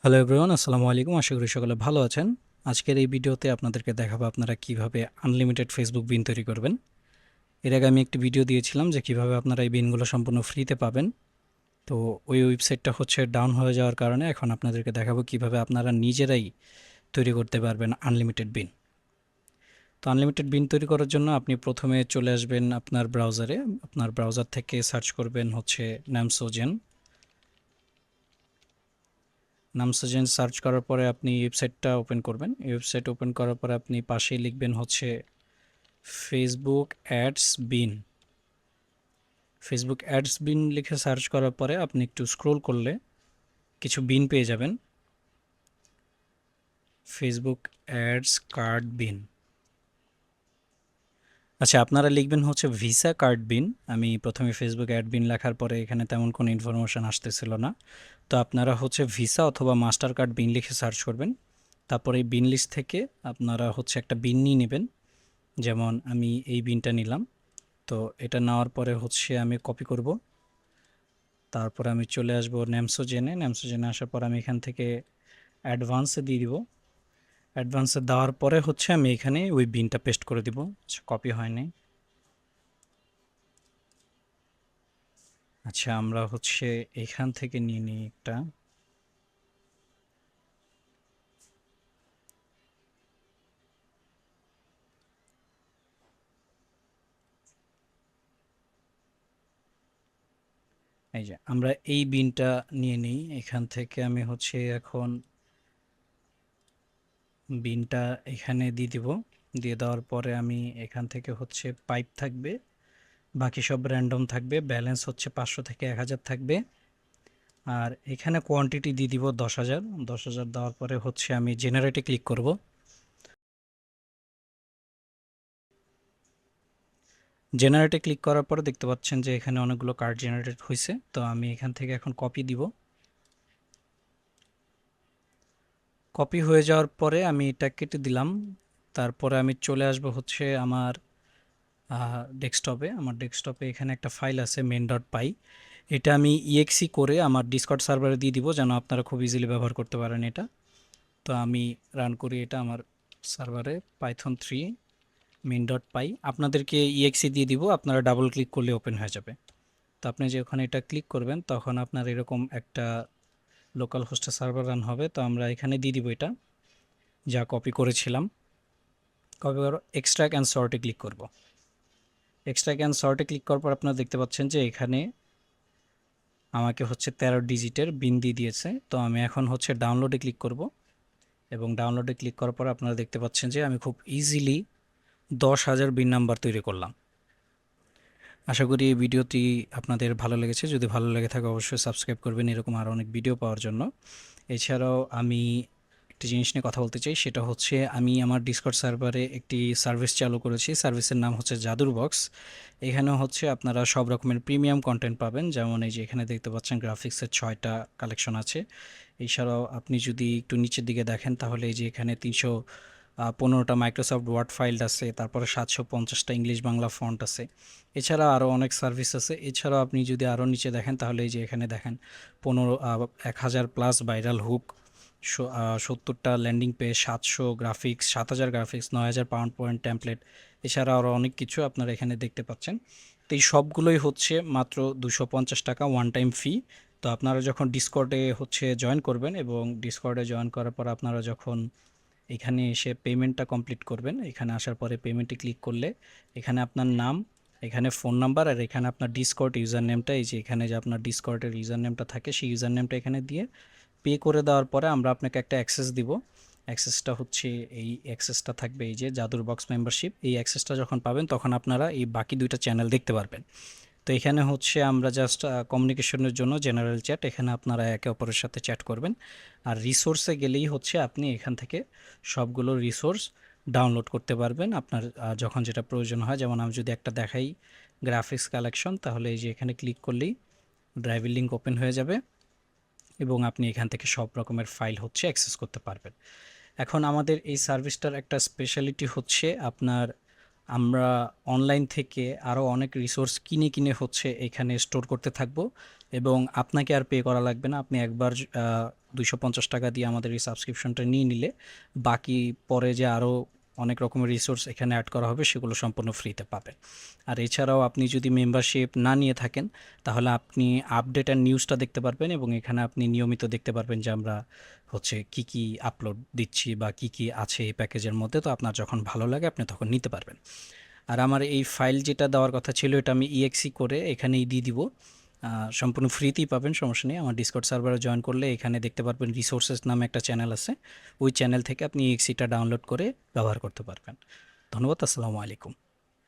Hello everyone, আসসালামু আলাইকুম। আশা করি সকলে ভালো আছেন। আজকের এই ভিডিওতে আপনাদেরকে দেখাবো আপনারা কিভাবে আনলিমিটেড ফেসবুক বিন তৈরি করবেন। এর আগে আমি একটি ভিডিও দিয়েছিলাম যে কিভাবে আপনারা এই বিনগুলো সম্পূর্ণ ফ্রিতে পাবেন। তো ওই ওয়েবসাইটটা হচ্ছে ডাউন হয়ে যাওয়ার কারণে এখন আপনাদেরকে দেখাবো কিভাবে আপনারা নিজেরাই তৈরি করতে পারবেন আনলিমিটেড বিন। তো আনলিমিটেড বিন তৈরি করার জন্য আপনি প্রথমে চলে আসবেন আপনার ব্রাউজারে। আপনার ব্রাউজার থেকে সার্চ করবেন হচ্ছে নামসোজেন। নামসোজেন সার্চ করার পরে আপনি ওয়েবসাইটটা ওপেন করবেন। এই ওয়েবসাইট ওপেন করার পরে আপনি পাশেই লিখবেন হচ্ছে ফেসবুক অ্যাডস বিন। ফেসবুক অ্যাডস বিন লিখে সার্চ করার পরে আপনি একটু স্ক্রোল করলে কিছু বিন পেয়ে যাবেন। ফেসবুক অ্যাডস কার্ড বিন। আচ্ছা, আপনারা লিখবেন হচ্ছে ভিসা কার্ড বিন। আমি প্রথমে ফেসবুক অ্যাড বিন লেখার পরে এখানে তেমন কোনো ইনফরমেশান আসতেছিল না। তো আপনারা হচ্ছে ভিসা অথবা মাস্টার কার্ড বিন লিখে সার্চ করবেন। তারপরে এই বিন লিস্ট থেকে আপনারা হচ্ছে একটা বিন নিয়ে নেবেন। যেমন আমি এই বিনটা নিলাম। তো এটা নেওয়ার পরে হচ্ছে আমি কপি করব। তারপরে আমি চলে আসবো ন্যামসোজেনে আসার পর আমি এখান থেকে অ্যাডভান্সে দিয়ে দিব। অ্যাডভান্সে দেওয়ার পরে হচ্ছে আমি এখানে ওই বিনটা পেস্ট করে দিব। আচ্ছা, কপি হয়নি। আচ্ছা, আমরা হচ্ছে এখান থেকে নিয়ে নিই একটা। এই যে আমরা এই বিনটা নিয়ে নিই। এখান থেকে আমি হচ্ছে এখন বিনটা এখানে দিয়ে দিব। দিয়ে দেওয়ার পরে আমি এখান থেকে হচ্ছে পাইপ থাকবে, বাকি সব র্যান্ডম থাকবে। ব্যালেন্স হচ্ছে 500 থেকে 1000 থাকবে। আর এখানে কোয়ান্টিটি দিয়ে দিব 10,000। 10,000 দেওয়ার পরে হচ্ছে আমি জেনারেটে ক্লিক করব। জেনারেটে ক্লিক করার পরে দেখতে পাচ্ছেন যে এখানে অনেকগুলো কার্ড জেনারেট হয়েছে। তো আমি এখান থেকে এখন কপি দিব। কপি হয়ে যাওয়ার পরে আমি এটা কেটে দিলাম। তারপরে আমি চলে আসবো হচ্ছে আমার ডেস্কটপে। আমার ডেস্কটপে এখানে একটা ফাইল আছে main.py। এটা আমি ইএক্সি করে আমার ডিসকর্ড সার্ভারে দিয়ে দিব যেন আপনারা খুব ইজিলি ব্যবহার করতে পারেন এটা। তো আমি রান করি এটা আমার সার্ভারে python 3 main.py। আপনাদেরকে ইএক্সি দিয়ে দিব, আপনারা ডাবল ক্লিক করলে ওপেন হয়ে যাবে। তো আপনি যে ওখানে এটা ক্লিক করবেন তখন আপনার এরকম একটা লোকাল হোস্টে সার্ভার রান হবে। তো আমরা এখানে দিয়ে দিব এটা যা কপি করেছিলাম। কপি করো, এক্সট্রাক্ট অ্যান্ড সর্টে ক্লিক করব। এক্সট্রাক্ট অ্যান্ড সর্টে ক্লিক করার পর আপনারা দেখতে পাচ্ছেন যে এখানে আমাকে হচ্ছে 13 ডিজিটের বিন দিয়ে দিয়েছে। তো আমি এখন হচ্ছে ডাউনলোডে ক্লিক করব এবং ডাউনলোডে ক্লিক করার পর আপনারা দেখতে পাচ্ছেন যে আমি খুব ইজিলি 10,000 বিন নাম্বার তৈরি করলাম। আশা করি এই ভিডিওটি আপনাদের ভালো লেগেছে। যদি ভালো লেগে থাকে অবশ্যই সাবস্ক্রাইব করবেন এরকম আরও অনেক ভিডিও পাওয়ার জন্য। এছাড়াও আমি একটি জিনিস নিয়ে কথা বলতে চাই, সেটা হচ্ছে আমি আমার ডিসকর্ড সার্ভারে একটি সার্ভিস চালু করেছি। সার্ভিসের নাম হচ্ছে জাদুর বক্স। এখানে হচ্ছে আপনারা সব রকমের প্রিমিয়াম কন্টেন্ট পাবেন। যেমন এই যে এখানে দেখতে পাচ্ছেন গ্রাফিক্সের 6টা কালেকশন আছে। এছাড়াও আপনি যদি একটু নিচের দিকে দেখেন তাহলে এই যে এখানে 315টা মাইক্রোসফট ওয়ার্ড ফাইল আছে, তারপরে 750টা ইংলিশ বাংলা ফন্ট আছে। এছাড়া আরও অনেক সার্ভিস আছে। এছাড়াও আপনি যদি আরও নিচে দেখেন তাহলে এই যে এখানে দেখেন 1000 প্লাস ভাইরাল হুক, 70টা landing page, 700 graphics, 7,000 graphics, 9,000 PowerPoint template. এছাড়া আরও অনেক কিছু আপনারা এখানে দেখতে পাচ্ছেন। তো এই সবগুলোই হচ্ছে মাত্র 250 টাকা ওয়ান টাইম ফি। তো আপনারা যখন ডিসকর্ডে হচ্ছে জয়েন করবেন এবং ডিসকর্ডে জয়েন করার পর আপনারা যখন এখানে এসে পেমেন্টটা কমপ্লিট করবেন, এখানে আসার পরে পেমেন্টে ক্লিক করলে এখানে আপনার নাম, এখানে ফোন নাম্বার আর এখানে আপনার ডিসকর্ড ইউজার নেমটা, এই যে এখানে যে আপনার ডিসকর্ডের ইউজার নেমটা থাকে সেই ইউজার নেমটা এখানে দিয়ে পে করে দেওয়ার পরে আমরা আপনাকে একটা অ্যাক্সেস দিব। অ্যাক্সেসটা হচ্ছে এই অ্যাক্সেসটা থাকবে এই যে জাদুর বক্স মেম্বারশিপ। এই অ্যাক্সেসটা যখন পাবেন তখন আপনারা এই বাকি দুইটা চ্যানেল দেখতে পারবেন। তো এখানে হচ্ছে আমরা জাস্ট কমিউনিকেশনের জন্য জেনারেল চ্যাট, এখানে আপনারা একে অপরের সাথে চ্যাট করবেন। আর রিসোর্সে গেলেই হচ্ছে আপনি এখান থেকে সবগুলো রিসোর্স ডাউনলোড করতে পারবেন আপনার যখন যেটা প্রয়োজন হয়। যেমন আমি যদি একটা দেখাই গ্রাফিক্স কালেকশন, তাহলে এই যে এখানে ক্লিক করলেই ড্রাইভের লিঙ্ক ওপেন হয়ে যাবে এবং আপনি এখান থেকে সব রকমের ফাইল হচ্ছে অ্যাক্সেস করতে পারবেন। এখন আমাদের এই সার্ভিসটার একটা স্পেশালিটি হচ্ছে আপনার, আমরা অনলাইন থেকে আরও অনেক রিসোর্স কিনে কিনে হচ্ছে এখানে স্টোর করতে থাকবো এবং আপনাকে আর পে করা লাগবে না। আপনি একবার 250 টাকা দিয়ে আমাদের এই সাবস্ক্রিপশনটা নিয়ে নিলে বাকি পরে যে আরও অনেক রকমের রিসোর্স এখানে অ্যাড করা হবে সেগুলো সম্পূর্ণ ফ্রিতে পাবেন। আর এছাড়াও আপনি যদি মেম্বারশিপ না নিয়ে থাকেন তাহলে আপনি আপডেট অ্যান্ড নিউজটা দেখতে পারবেন এবং এখানে আপনি নিয়মিত দেখতে পারবেন যে আমরা হচ্ছে কি কি আপলোড দিচ্ছি বা কি কি আছে এই প্যাকেজের মধ্যে। তো আপনার যখন ভালো লাগে আপনি তখন নিতে পারবেন। আর আমার এই ফাইল যেটা দেওয়ার কথা ছিল এটা আমি ইএক্সি করে এখানেই দিয়ে দিব। সম্পূর্ণ ফ্রিতেই পাবেন, সমস্যা নেই। আমার ডিসকর্ড সার্ভারে জয়েন করলে এখানে দেখতে পারবেন রিসোর্সেস নামে একটা চ্যানেল আছে, ওই চ্যানেল থেকে আপনি ইএক্সিটা ডাউনলোড করে ব্যবহার করতে পারবেন। ধন্যবাদ, আসসালামু আলাইকুম।